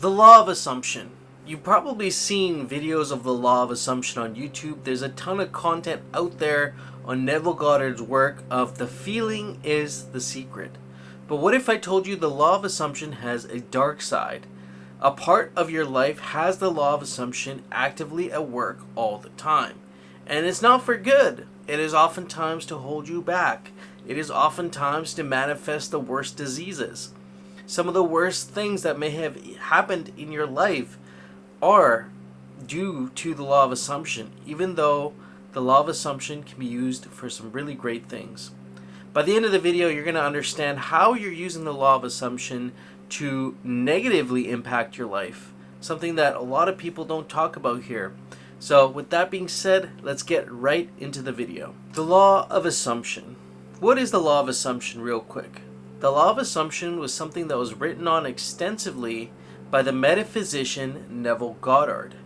The law of assumption. You've probably seen videos of the law of assumption on YouTube. There's a ton of content out there on Neville Goddard's work of the feeling is the secret. But what if I told you the law of assumption has a dark side? A part of your life has the law of assumption actively at work all the time. And it's not for good. It is oftentimes to hold you back. It is oftentimes to manifest the worst diseases. Some of the worst things that may have happened in your life are due to the law of assumption, even though the law of assumption can be used for some really great things. By the end of the video, you're going to understand how you're using the law of assumption to negatively impact your life, something that a lot of people don't talk about here. So with that being said, let's get right into the video. The law of assumption. What is the law of assumption real quick? The law of assumption was something that was written on extensively by the metaphysician Neville Goddard.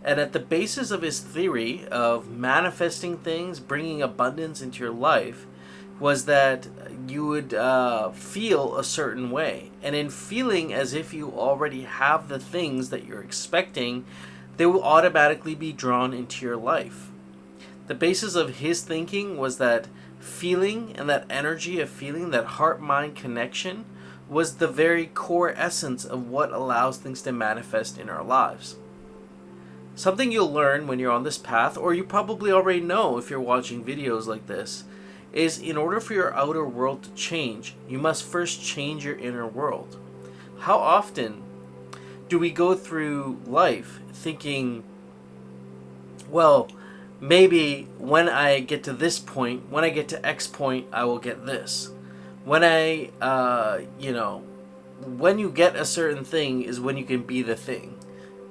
And at the basis of his theory of manifesting things, bringing abundance into your life, was that you would feel a certain way. And in feeling as if you already have the things that you're expecting, they will automatically be drawn into your life. The basis of his thinking was that feeling and that energy of feeling, that heart-mind connection, was the very core essence of what allows things to manifest in our lives. Something you'll learn when you're on this path, or you probably already know if you're watching videos like this, is in order for your outer world to change, you must first change your inner world. How often do we go through life thinking, well, maybe when I get to this point, when I get to X point, I will get this. When when you get a certain thing is when you can be the thing.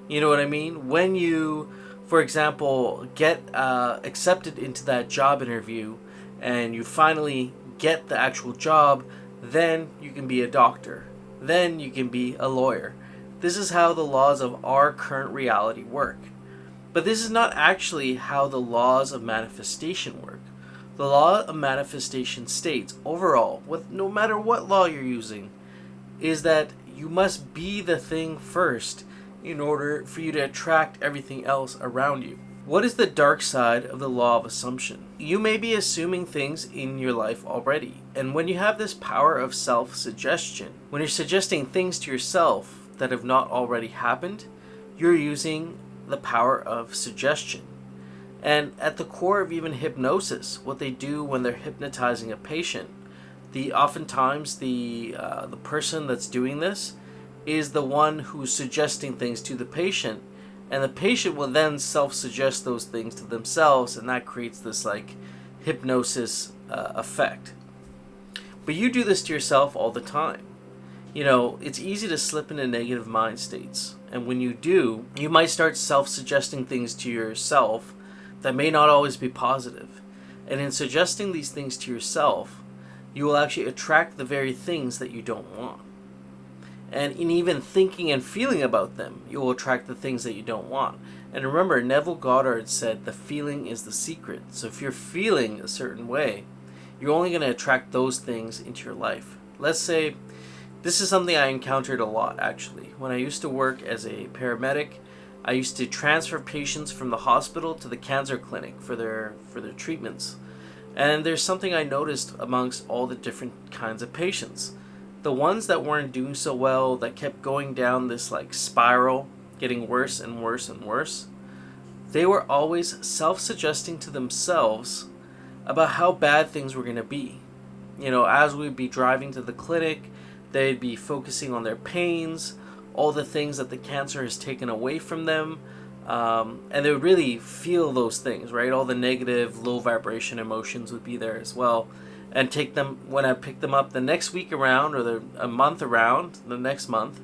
You know what I mean? When you, for example, get accepted into that job interview and you finally get the actual job, then you can be a doctor. Then you can be a lawyer. This is how the laws of our current reality work. But this is not actually how the laws of manifestation work. The law of manifestation states, overall, no matter what law you're using, is that you must be the thing first in order for you to attract everything else around you. What is the dark side of the law of assumption? You may be assuming things in your life already. And when you have this power of self-suggestion, when you're suggesting things to yourself that have not already happened, you're using the power of suggestion. And at the core of even hypnosis, what they do when they're hypnotizing a patient, oftentimes the person that's doing this is the one who's suggesting things to the patient, and the patient will then self-suggest those things to themselves, and that creates this hypnosis effect. But you do this to yourself all the time. It's easy to slip into negative mind states. And when you do, you might start self-suggesting things to yourself that may not always be positive. And in suggesting these things to yourself, you will actually attract the very things that you don't want. And in even thinking and feeling about them, you will attract the things that you don't want. And remember, Neville Goddard said the feeling is the secret. So if you're feeling a certain way, you're only going to attract those things into your life. Let's say, this is something I encountered a lot, actually. When I used to work as a paramedic, I used to transfer patients from the hospital to the cancer clinic for their treatments. And there's something I noticed amongst all the different kinds of patients. The ones that weren't doing so well, that kept going down this spiral, getting worse and worse and worse, they were always self-suggesting to themselves about how bad things were going to be. As we'd be driving to the clinic, they'd be focusing on their pains, all the things that the cancer has taken away from them, and they would really feel those things, right? All the negative, low vibration emotions would be there as well. And take them, when I pick them up the next week around, or a month around, the next month,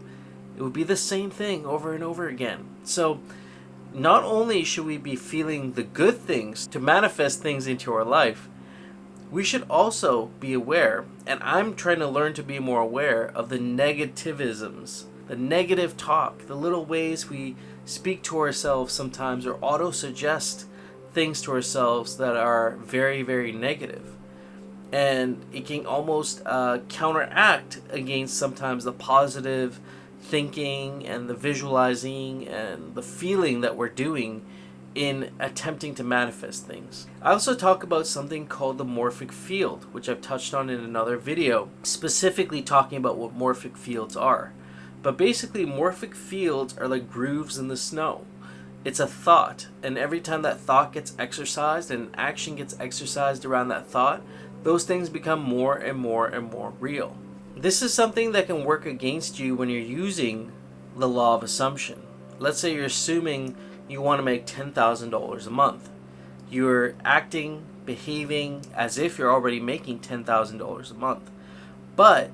it would be the same thing over and over again. So not only should we be feeling the good things to manifest things into our life, we should also be aware, and I'm trying to learn to be more aware of the negativisms, the negative talk, the little ways we speak to ourselves sometimes or auto-suggest things to ourselves that are very, very negative. And it can almost counteract against sometimes the positive thinking and the visualizing and the feeling that we're doing in attempting to manifest things. I also talk about something called the morphic field, which I've touched on in another video, specifically talking about what morphic fields are. But basically, morphic fields are like grooves in the snow. It's a thought, and every time that thought gets exercised and action gets exercised around that thought, those things become more and more and more real. This is something that can work against you when you're using the law of assumption. Let's say you're assuming you want to make $10,000 a month. You're acting, behaving as if you're already making $10,000 a month. But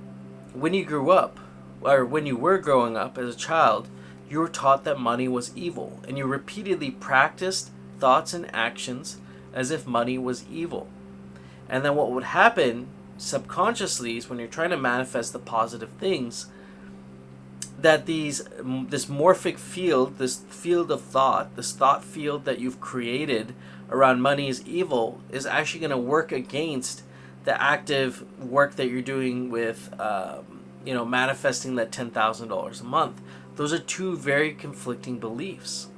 when you grew up, or when you were growing up as a child, you were taught that money was evil, and you repeatedly practiced thoughts and actions as if money was evil. And then what would happen subconsciously is when you're trying to manifest the positive things, that this morphic field, this field of thought, this thought field that you've created around money is evil, is actually going to work against the active work that you're doing with manifesting that $10,000 a month. Those are two very conflicting beliefs.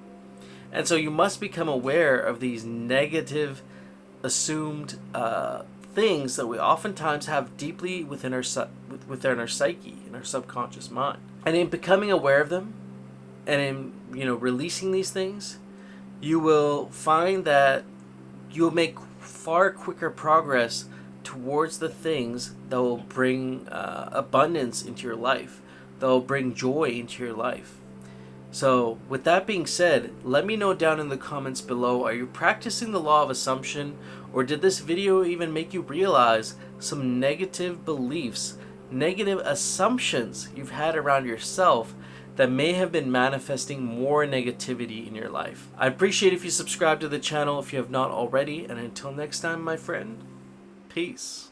And so you must become aware of these negative assumed things that we oftentimes have deeply within our psyche, in our subconscious mind. And in becoming aware of them, and in releasing these things, you will find that you'll make far quicker progress towards the things that will bring abundance into your life, that will bring joy into your life. So with that being said, let me know down in the comments below, are you practicing the law of assumption, or did this video even make you realize some negative beliefs, negative assumptions you've had around yourself that may have been manifesting more negativity in your life? I appreciate if you subscribe to the channel if you have not already, and until next time, my friend, peace.